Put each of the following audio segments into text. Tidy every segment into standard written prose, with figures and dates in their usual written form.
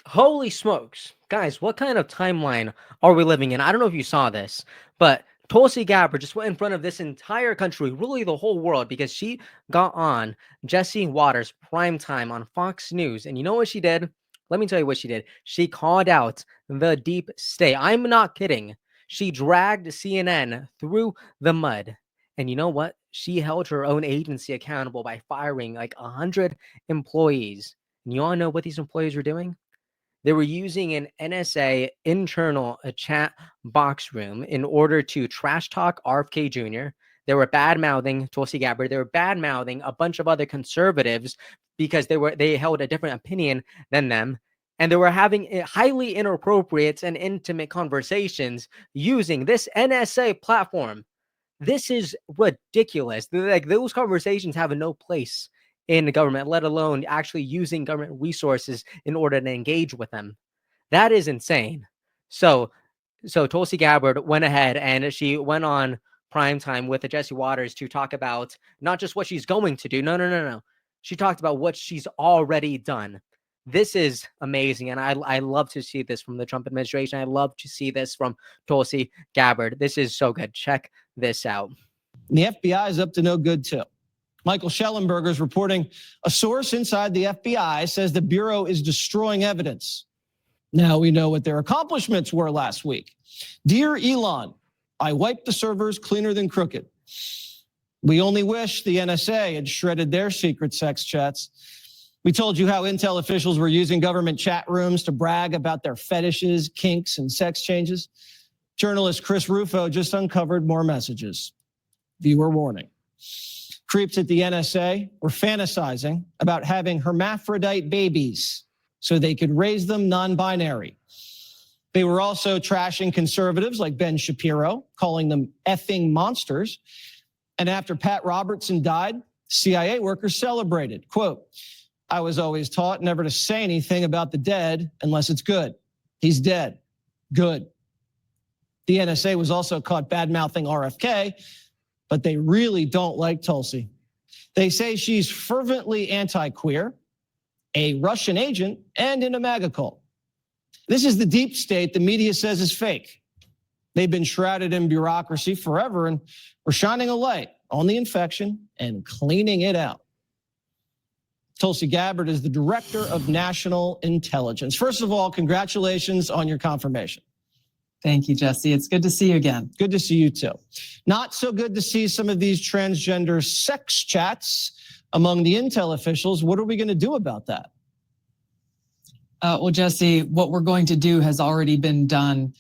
Holy smokes. Guys, what kind of timeline are we living in? I don't know if you saw this, but Tulsi Gabbard just went in front of this entire country, really the whole world, because she got on Jesse Waters' prime time on Fox News. And you know what she did? Let me tell you what she did. She called out the deep state. I'm not kidding. She dragged CNN through the mud. And you know what? She held her own agency accountable by firing like 100 employees. And you all know what these employees were doing? They were using an NSA internal chat box room in order to trash talk RFK Jr. They were bad mouthing Tulsi Gabbard. They were bad mouthing a bunch of other conservatives because they held a different opinion than them. And they were having highly inappropriate and intimate conversations using this NSA platform. This is ridiculous. Like, those conversations have no place in the government, let alone actually using government resources in order to engage with them. That is insane. So Tulsi Gabbard went ahead and she went on prime time with Jesse Waters to talk about not just what she's going to do. No. She talked about what she's already done. This is amazing, and I love to see this from the Trump administration. I love to see this from Tulsi Gabbard. This is so good. Check this out. The FBI is up to no good, too. Michael Schellenberger is reporting a source inside the FBI says the Bureau is destroying evidence. Now we know what their accomplishments were last week. Dear Elon, I wiped the servers cleaner than crooked. We only wish the NSA had shredded their secret sex chats. We told you how Intel officials were using government chat rooms to brag about their fetishes, kinks, and sex changes. Journalist Chris Rufo just uncovered more messages. Viewer warning. Creeps at the NSA were fantasizing about having hermaphrodite babies so they could raise them non-binary. They were also trashing conservatives like Ben Shapiro, calling them effing monsters. And after Pat Robertson died, CIA workers celebrated. Quote, I was always taught never to say anything about the dead unless it's good. He's dead. Good. The NSA was also caught bad-mouthing RFK, but they really don't like Tulsi. They say she's fervently anti-queer, a Russian agent, and in a MAGA cult. This is the deep state the media says is fake. They've been shrouded in bureaucracy forever, and we're shining a light on the infection and cleaning it out. Tulsi Gabbard is the Director of National Intelligence. First of all, congratulations on your confirmation. Thank you, Jesse. It's good to see you again. Good to see you too. Not so good to see some of these transgender sex chats among the Intel officials. What are we going to do about that? Well, Jesse, what we're going to do has already been done.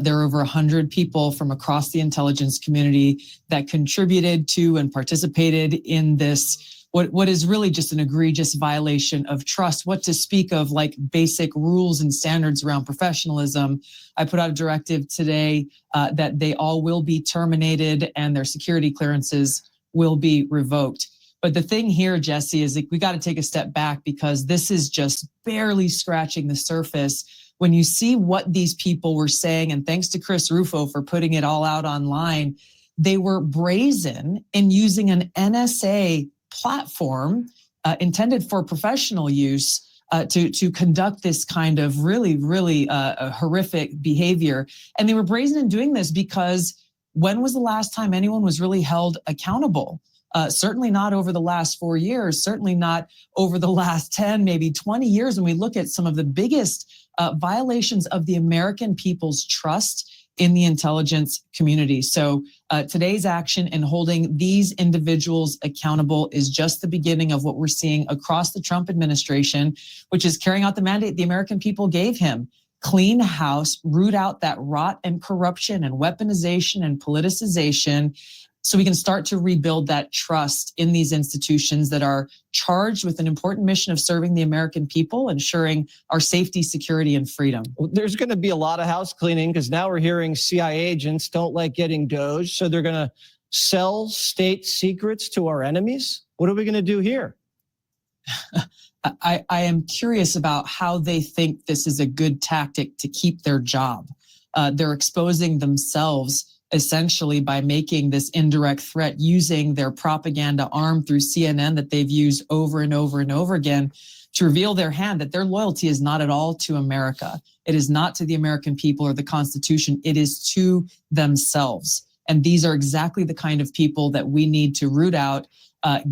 There are over 100 people from across the intelligence community that contributed to and participated in this, what is really just an egregious violation of trust, what to speak of like basic rules and standards around professionalism. I put out a directive today that they all will be terminated and their security clearances will be revoked. But the thing here, Jesse, is like we got to take a step back because this is just barely scratching the surface. When you see what these people were saying, and thanks to Chris Rufo for putting it all out online, they were brazen in using an NSA platform intended for professional use to conduct this kind of really horrific behavior. And they were brazen in doing this because when was the last time anyone was really held accountable? Certainly not over the last 4 years, certainly not over the last 10, maybe 20 years. When we look at some of the biggest violations of the American people's trust in the intelligence community. So today's action in holding these individuals accountable is just the beginning of what we're seeing across the Trump administration, which is carrying out the mandate the American people gave him. Clean house, root out that rot and corruption and weaponization and politicization, so we can start to rebuild that trust in these institutions that are charged with an important mission of serving the American people, ensuring our safety, security, and freedom. Well, there's going to be a lot of house cleaning because now we're hearing CIA agents don't like getting Doge, so they're going to sell state secrets to our enemies. What are we going to do here? I am curious about how they think this is a good tactic to keep their job. They're exposing themselves essentially by making this indirect threat using their propaganda arm through CNN that they've used over and over and over again to reveal their hand, that their loyalty is not at all to America. It is not to the American people or the Constitution. It is to themselves. And these are exactly the kind of people that we need to root out,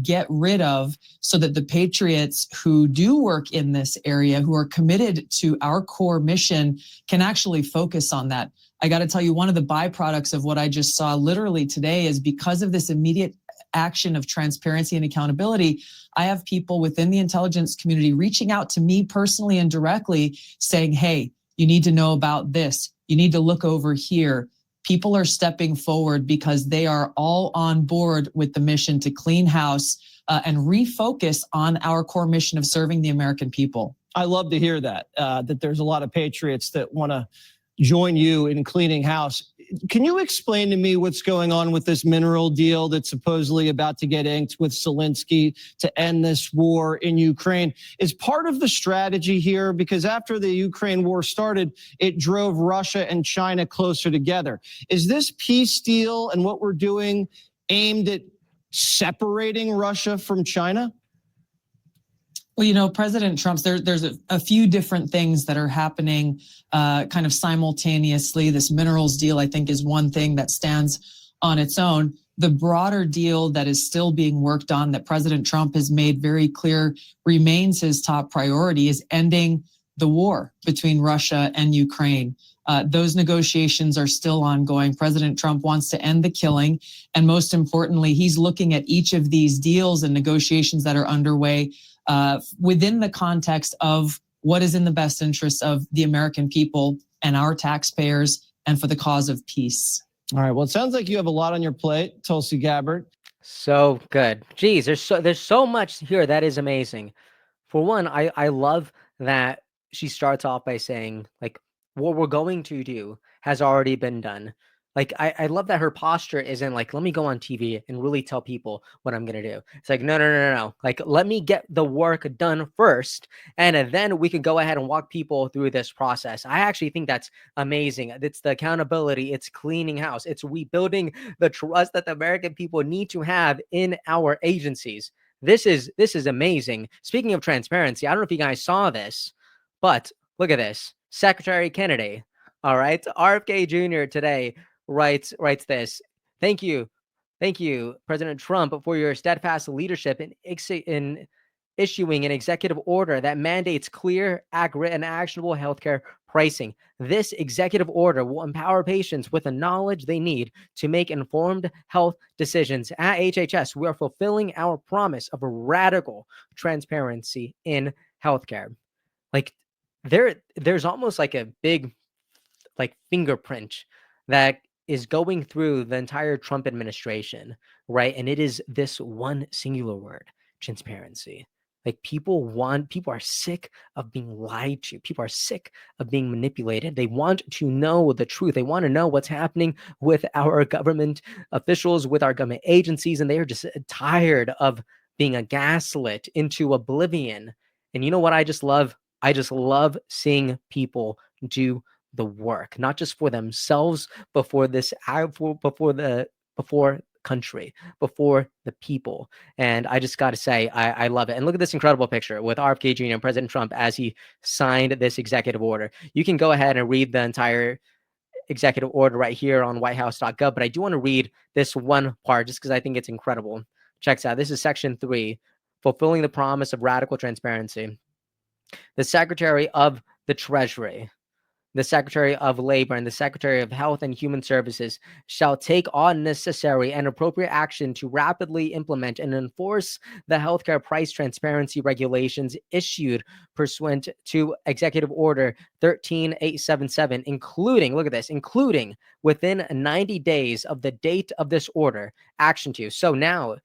get rid of, so that the patriots who do work in this area, who are committed to our core mission, can actually focus on that. I got to tell you, one of the byproducts of what I just saw literally today is because of this immediate action of transparency and accountability, I have people within the intelligence community reaching out to me personally and directly saying, hey, you need to know about this. You need to look over here. People are stepping forward because they are all on board with the mission to clean house and refocus on our core mission of serving the American people. I love to hear that, that there's a lot of patriots that want to join you in cleaning house. Can you explain to me what's going on with this mineral deal that's supposedly about to get inked with Zelensky to end this war in Ukraine? Is part of the strategy here, because after the Ukraine war started, it drove Russia and China closer together. Is this peace deal and what we're doing aimed at separating Russia from China? Well, you know, President Trump's, there's a few different things that are happening kind of simultaneously. This minerals deal, I think, is one thing that stands on its own. The broader deal that is still being worked on, that President Trump has made very clear remains his top priority, is ending the war between Russia and Ukraine. Those negotiations are still ongoing. President Trump wants to end the killing. And most importantly, he's looking at each of these deals and negotiations that are underway within the context of what is in the best interest of the American people and our taxpayers, and for the cause of peace. All right. Well, it sounds like you have a lot on your plate, Tulsi Gabbard. So good. Geez, there's so much here that is amazing. For one, I love that she starts off by saying, like, what we're going to do has already been done. Like, I love that her posture isn't like, let me go on TV and really tell people what I'm going to do. It's like, no. Like, let me get the work done first, and then we can go ahead and walk people through this process. I actually think that's amazing. It's the accountability. It's cleaning house. It's rebuilding the trust that the American people need to have in our agencies. This is amazing. Speaking of transparency, I don't know if you guys saw this, but look at this. Secretary Kennedy, all right, RFK Jr. today writes this. Thank you, President Trump, for your steadfast leadership in issuing an executive order that mandates clear, accurate, and actionable healthcare pricing. This executive order will empower patients with the knowledge they need to make informed health decisions. At HHS, we are fulfilling our promise of radical transparency in healthcare. Like, there's almost like a big, like, fingerprint that is going through the entire Trump administration, right? And it is this one singular word: transparency. Like, people are sick of being lied to. People are sick of being manipulated. They want to know the truth. They want to know what's happening with our government officials, with our government agencies, and they are just tired of being gaslit into oblivion. And you know what I just love? I just love seeing people do the work, not just for themselves, but for country, before the people. And I just got to say, I love it. And look at this incredible picture with RFK Jr. and President Trump as he signed this executive order. You can go ahead and read the entire executive order right here on whitehouse.gov, but I do want to read this one part just because I think it's incredible. Check this out. This is section 3, fulfilling the promise of radical transparency. The Secretary of the Treasury, the Secretary of Labor, and the Secretary of Health and Human Services shall take all necessary and appropriate action to rapidly implement and enforce the healthcare price transparency regulations issued pursuant to Executive Order 13877, including, look at this, including within 90 days of the date of this order, action 2. So now,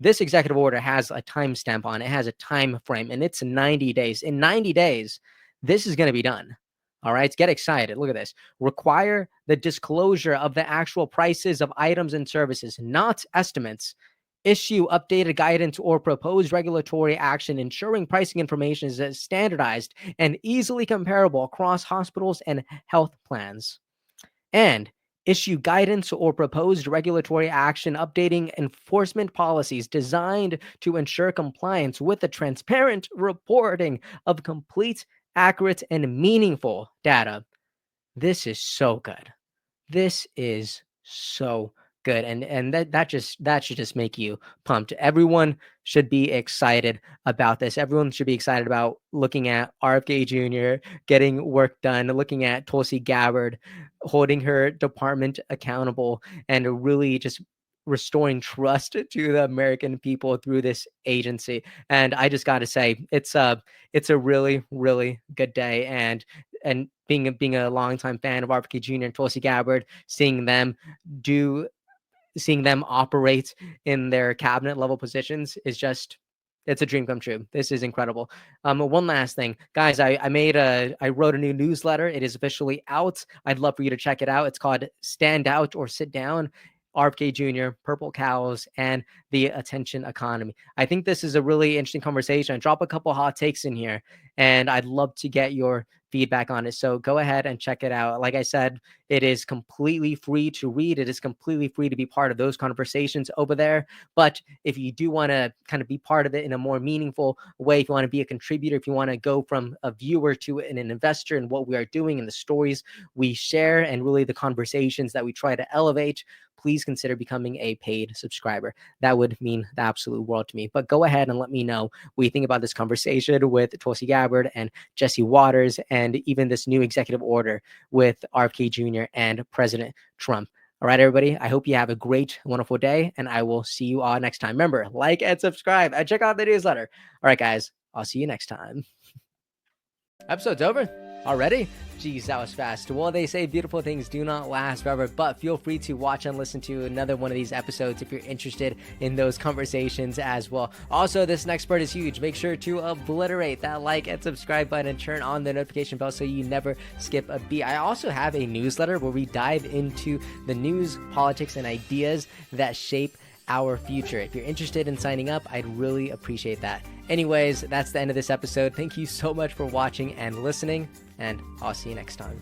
this executive order has a timestamp on it. It has a time frame, and it's 90 days. In 90 days, this is going to be done. All right, get excited. Look at this. Require the disclosure of the actual prices of items and services, not estimates. Issue updated guidance or proposed regulatory action ensuring pricing information is standardized and easily comparable across hospitals and health plans. And issue guidance or proposed regulatory action updating enforcement policies designed to ensure compliance with the transparent reporting of complete, accurate, and meaningful data. This is so good. This is so good. And that should just make you pumped. Everyone should be excited about this. Everyone should be excited about looking at RFK Jr. getting work done, looking at Tulsi Gabbard holding her department accountable, and really just restoring trust to the American people through this agency. And I just got to say, it's a really, really good day. And being a longtime fan of RFK Jr. and Tulsi Gabbard, seeing them operate in their cabinet level positions is just, it's a dream come true. This is incredible. One last thing, guys, I wrote a new newsletter. It is officially out. I'd love for you to check it out. It's called Stand Out or Sit Down: RFK Jr., Purple Cows, and the Attention Economy. I think this is a really interesting conversation. I drop a couple hot takes in here, and I'd love to get your feedback on it. So go ahead and check it out. Like I said, it is completely free to read. It is completely free to be part of those conversations over there. But if you do want to kind of be part of it in a more meaningful way, if you want to be a contributor, if you want to go from a viewer to an investor in what we are doing and the stories we share and really the conversations that we try to elevate, please consider becoming a paid subscriber. That would mean the absolute world to me. But go ahead and let me know what you think about this conversation with Tulsi Gabbard and Jesse Waters, and even this new executive order with RFK Jr. and President Trump. All right, everybody, I hope you have a great, wonderful day, and I will see you all next time. Remember, like and subscribe and check out the newsletter. All right, guys, I'll see you next time. Episode's over already? Geez, that was fast. Well, they say beautiful things do not last forever, but feel free to watch and listen to another one of these episodes if you're interested in those conversations as well. Also, this next part is huge. Make sure to obliterate that like and subscribe button and turn on the notification bell so you never skip a beat. I also have a newsletter where we dive into the news, politics, and ideas that shape our future. If you're interested in signing up, I'd really appreciate that. Anyways, that's the end of this episode. Thank you so much for watching and listening, and I'll see you next time.